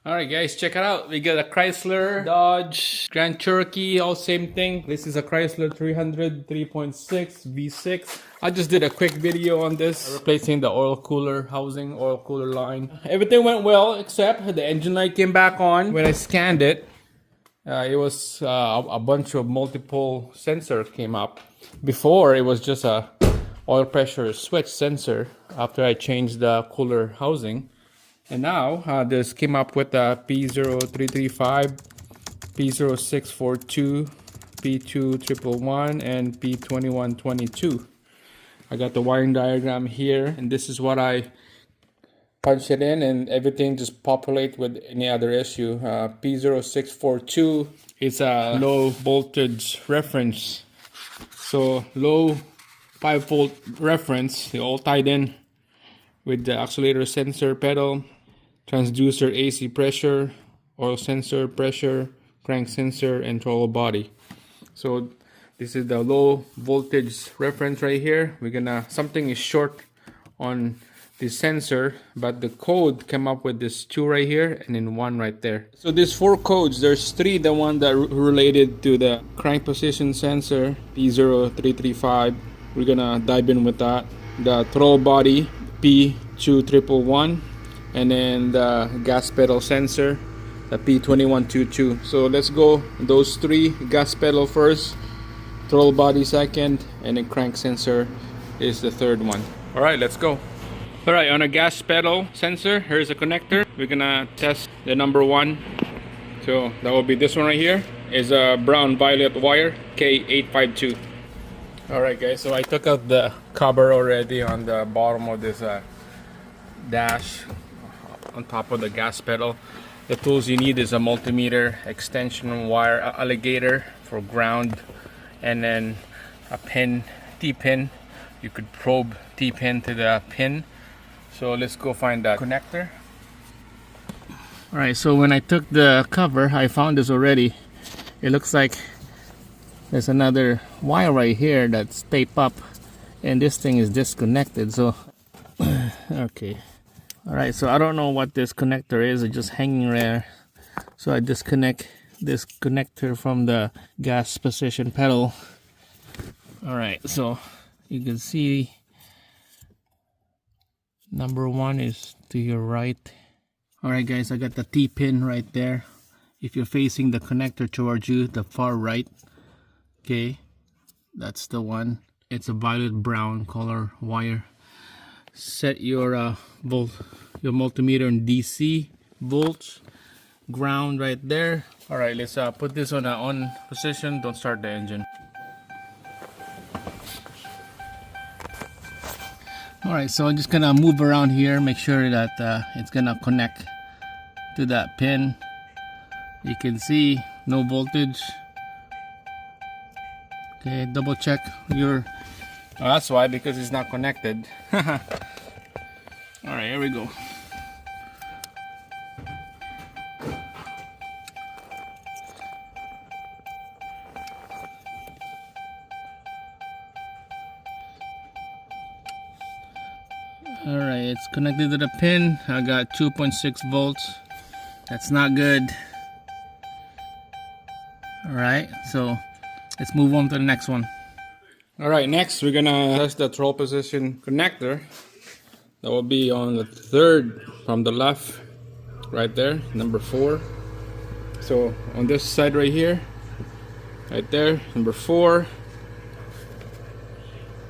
Alright guys, check it out. We got a Chrysler, Dodge, Grand Cherokee, all same thing. This is a Chrysler 300 3.6 V6. I just did a quick video on this, replacing the oil cooler housing, oil cooler line. Everything went well except the engine light came back on. When I scanned it, it was a bunch of multiple sensors came up. Before it was just a oil pressure switch sensor after I changed the cooler housing. And now this came up with a P0335, P0642, P2111, and P2122. I got the wiring diagram here, and this is what I punch it in, and everything just populate with any other issue. P0642 is a low voltage reference. So low 5-volt reference, they all tied in with the accelerator sensor pedal, transducer AC pressure, oil sensor pressure, crank sensor, and throttle body. So this is the low voltage reference right here. We're gonna, something is short on the sensor, but the code came up with this 2 right here and then 1 right there. So there's 4 codes. There's 3, the one that related to the crank position sensor, P0335. We're gonna dive in with that. The throttle body, P2111, and then the gas pedal sensor, the P2122. So let's go those 3. Gas pedal first, throttle body second, and then crank sensor is the third one. All right, let's go. All right, on a gas pedal sensor, here's a connector. We're gonna test the number 1. So that will be this one right here. Is a brown violet wire, K852. All right guys, so I took out the cover already on the bottom of this dash on top of the gas pedal. The tools you need is a multimeter, extension wire, alligator for ground, and then a pin, T-pin. You could probe T-pin to the pin. So let's go find that connector. All right, so when I took the cover, I found this already. It looks like there's another wire right here that's taped up, and this thing is disconnected. So okay, all right, so I don't know what this connector is. It's just hanging there. So I disconnect this connector from the gas position pedal. All right, so you can see number 1 is to your right. All right guys, I got the T-pin right there. If you're facing the connector towards you, the far right, okay, that's the one. It's a violet brown color wire. Set your multimeter in DC volts, ground right there. All right, let's put this on on position. Don't start the engine. All right, so I'm just gonna move around here, make sure that it's gonna connect to that pin. You can see no voltage. Okay, double check your, oh, that's why, because it's not connected. All right, here we go. All right, it's connected to the pin. I got 2.6 volts. That's not good. All right, so let's move on to the next one. All right, next we're gonna test the throttle position connector. That will be on the 3rd from the left, right there, number 4. So on this side right here, right there, number 4.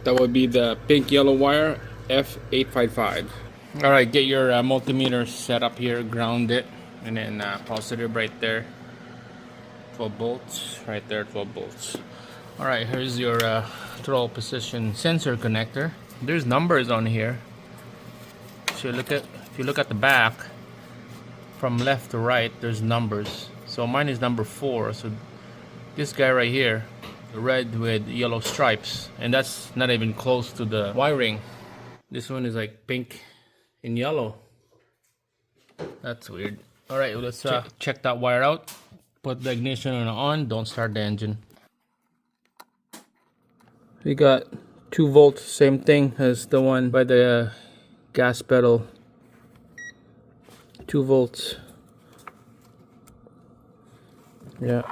That will be the pink yellow wire, F855. All right, get your multimeter set up here, ground it, and then positive right there. 12 volts right there, 12 volts. All right, here's your throttle position sensor connector. There's numbers on here. So if you look at the back from left to right, there's numbers. So mine is number 4. So this guy right here, red with yellow stripes, and that's not even close to the wiring. This one is like pink and yellow. That's weird. All right, let's check that wire out. Put the ignition on, don't start the engine. We got 2 volts, same thing as the one by the gas pedal. 2 volts. Yeah.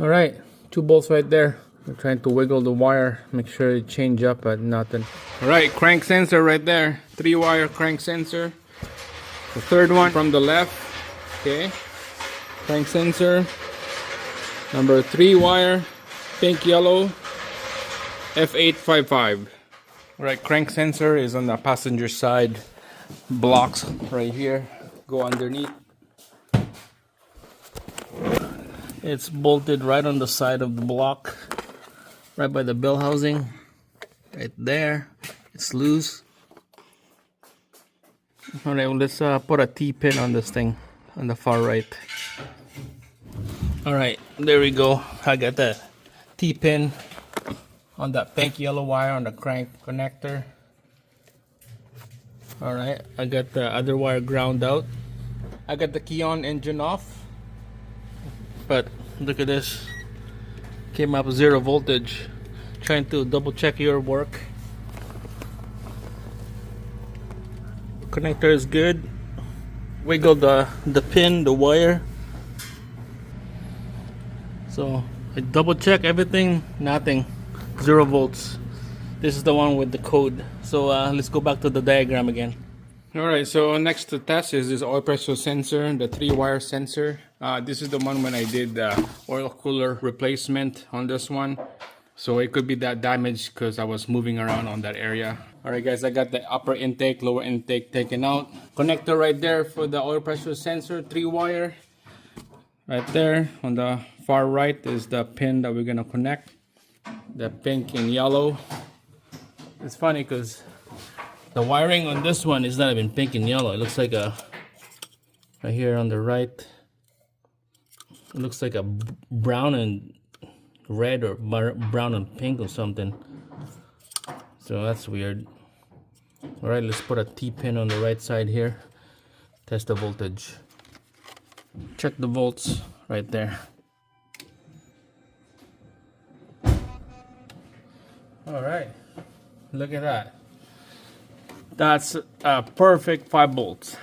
All right, 2 bolts right there. I'm trying to wiggle the wire, make sure it change up, but nothing. All right, crank sensor right there. 3-wire crank sensor. The third one from the left. Okay. Crank sensor. Number 3-wire, pink yellow, F855. All right, crank sensor is on the passenger side. Blocks right here. Go underneath. It's bolted right on the side of the block, right by the bell housing, right there. It's loose. All right, well, let's put a T-pin on this thing on the far right. All right, there we go. I got the T-pin on that pink yellow wire on the crank connector. All right, I got the other wire ground out. I got the key on, engine off. But look at this, came up 0 voltage. Trying to double check your work. Connector is good. Wiggle the pin, the wire. So I double check everything, nothing, 0 volts. This is the one with the code. So let's go back to the diagram again. Alright, so next to test is this oil pressure sensor, the 3-wire sensor. This is the one when I did the oil cooler replacement on this one. So it could be that damaged because I was moving around on that area. Alright guys, I got the upper intake, lower intake taken out. Connector right there for the oil pressure sensor, 3-wire. Right there on the far right is the pin that we're gonna connect. The pink and yellow. It's funny because the wiring on this one is not even pink and yellow. It looks like a, right here on the right, it looks like a brown and red or brown and pink or something. So that's weird. All right, let's put a T-pin on the right side here. Test the voltage. Check the volts right there. All right, look at that. That's a perfect 5 volts.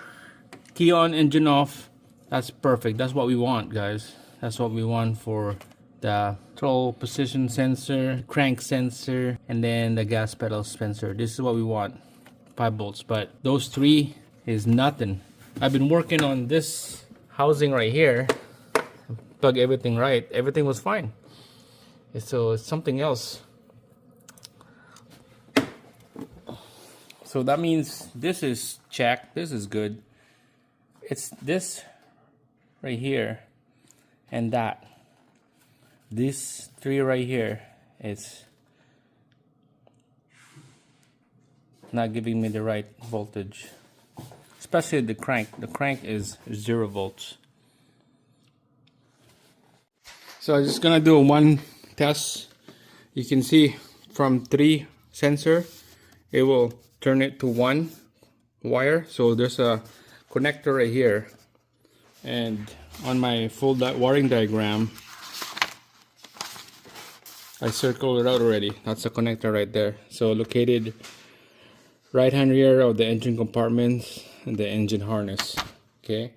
Key on, engine off. That's perfect. That's what we want, guys. That's what we want for the throttle position sensor, crank sensor, and then the gas pedal sensor. This is what we want. 5 volts. But those 3 is nothing. I've been working on this housing right here. Plug everything right. Everything was fine. So it's something else. So that means this is checked. This is good. It's this right here and that. These 3 right here is not giving me the right voltage. Especially the crank. The crank is 0 volts. So I'm just gonna do one test. You can see from 3 sensor, it will turn it to 1 wire. So there's a connector right here, and on my full wiring diagram I circled it out already. That's a connector right there. So located right hand rear of the engine compartment and the engine harness. Okay,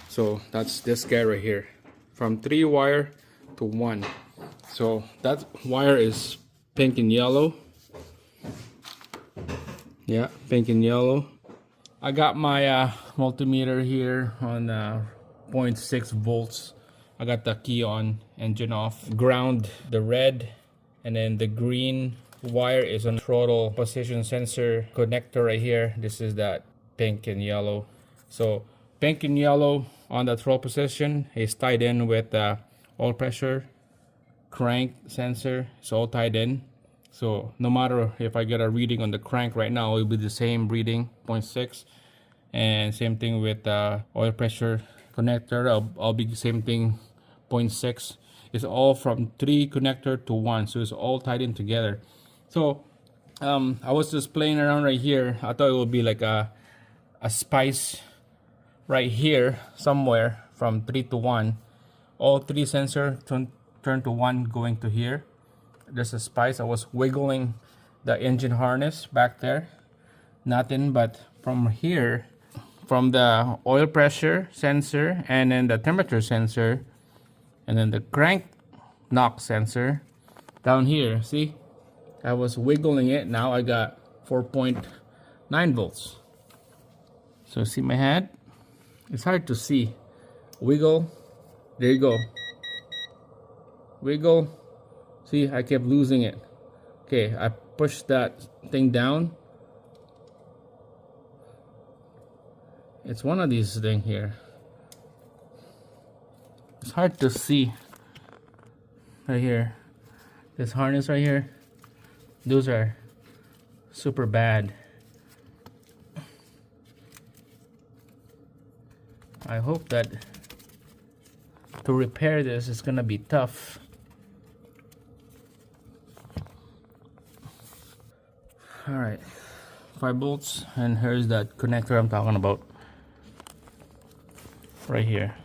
so that's this guy right here, from 3 wire to 1. So that wire is pink and yellow. Yeah, pink and yellow. I got my multimeter here on 0.6 volts. I got the key on, engine off. Ground, the red, and then the green wire is on throttle position sensor connector right here. This is that pink and yellow. So pink and yellow on the throttle position is tied in with the oil pressure crank sensor. It's all tied in. So no matter if I get a reading on the crank right now, it will be the same reading, 0.6. And same thing with the oil pressure connector. I'll be the same thing, 0.6. It's all from 3 connector to 1. So it's all tied in together. So I was just playing around right here. I thought it would be like a spice right here somewhere from 3 to 1. All 3 sensor turn to 1 going to here. There's a spice. I was wiggling the engine harness back there. Nothing, but from here, from the oil pressure sensor, and then the temperature sensor, and then the crank knock sensor down here. See, I was wiggling it. Now I got 4.9 volts. So see my hand? It's hard to see. Wiggle. There you go. Wiggle. See, I kept losing it. Okay, I pushed that thing down. It's one of these things here. It's hard to see. Right here. This harness right here. Those are super bad. I hope that to repair this is gonna be tough. Alright, 5 volts, and here's that connector I'm talking about. Right here.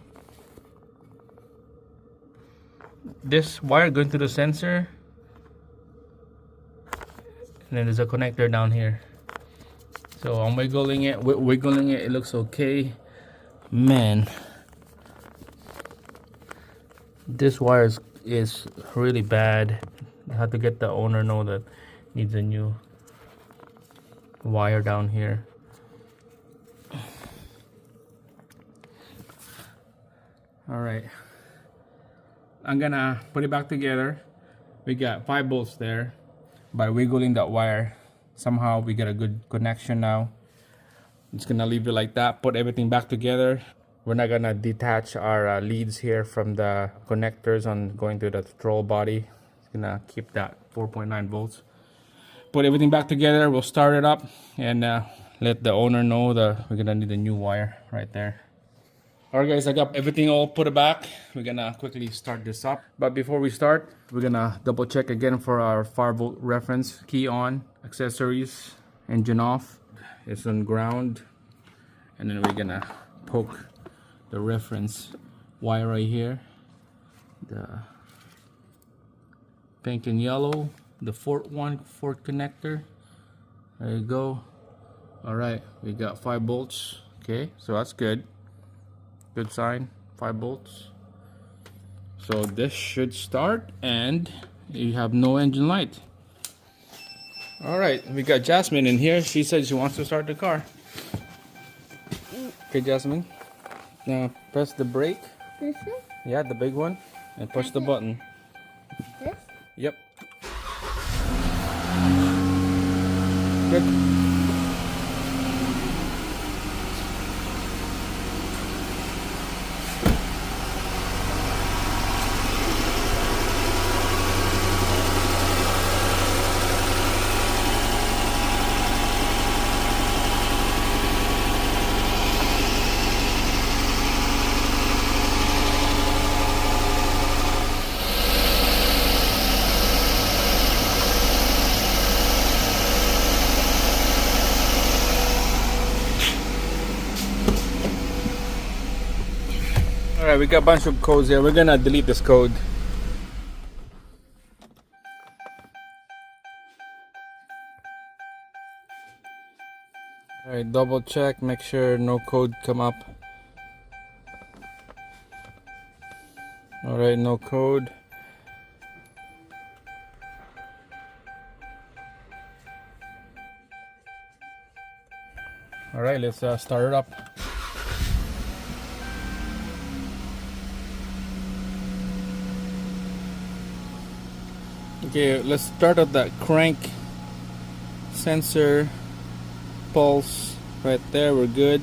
This wire going to the sensor, and then there's a connector down here. So I'm wiggling it, it looks okay. Man, this wire is really bad. I have to get the owner know that needs a new wire down here. All right, I'm gonna put it back together. We got 5 volts there. By wiggling that wire, somehow we get a good connection now. I'm just gonna leave it like that, put everything back together. We're not gonna detach our leads here from the connectors on going to the throttle body. It's gonna keep that 4.9 volts. Put everything back together, we'll start it up, and let the owner know that we're gonna need a new wire right there. Alright guys, I got everything all put back. We're gonna quickly start this up. But before we start, we're gonna double check again for our 5 volt reference. Key on, accessories, engine off. It's on ground. And then we're gonna poke the reference wire right here. The pink and yellow. The fourth connector. There you go. Alright, we got 5 volts. Okay, so that's good. Good sign, 5 volts. So this should start, and you have no engine light. All right, we got Jasmine in here. She said she wants to start the car. Okay, Jasmine. Now press the brake. This one? Yeah, the big one, and push the button. This? Yep. Good. Alright, we got a bunch of codes here. We're gonna delete this code. Alright, double check, make sure no code come up. Alright, no code. Alright, let's start it up. Okay, let's start at that crank sensor pulse right there. We're good.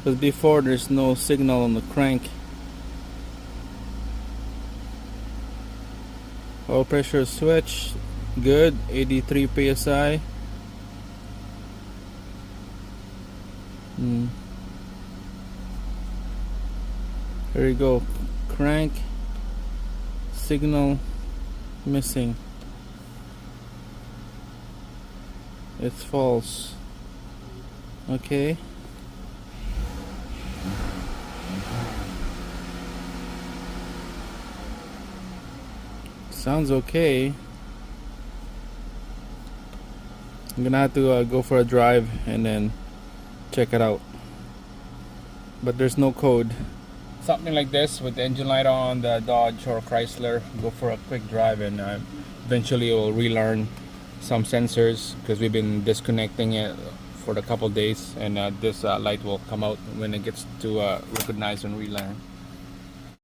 But before, there's no signal on the crank. Oil pressure switch, good, 83 psi. There you go, crank. Signal missing. It's false. Okay. Sounds okay. I'm gonna have to go for a drive and then Check it out. But there's no code. Something like this with the engine light on the Dodge or Chrysler. Go for a quick drive and eventually it will relearn some sensors because we've been disconnecting it for a couple days, and this light will come out when it gets to recognize and relearn.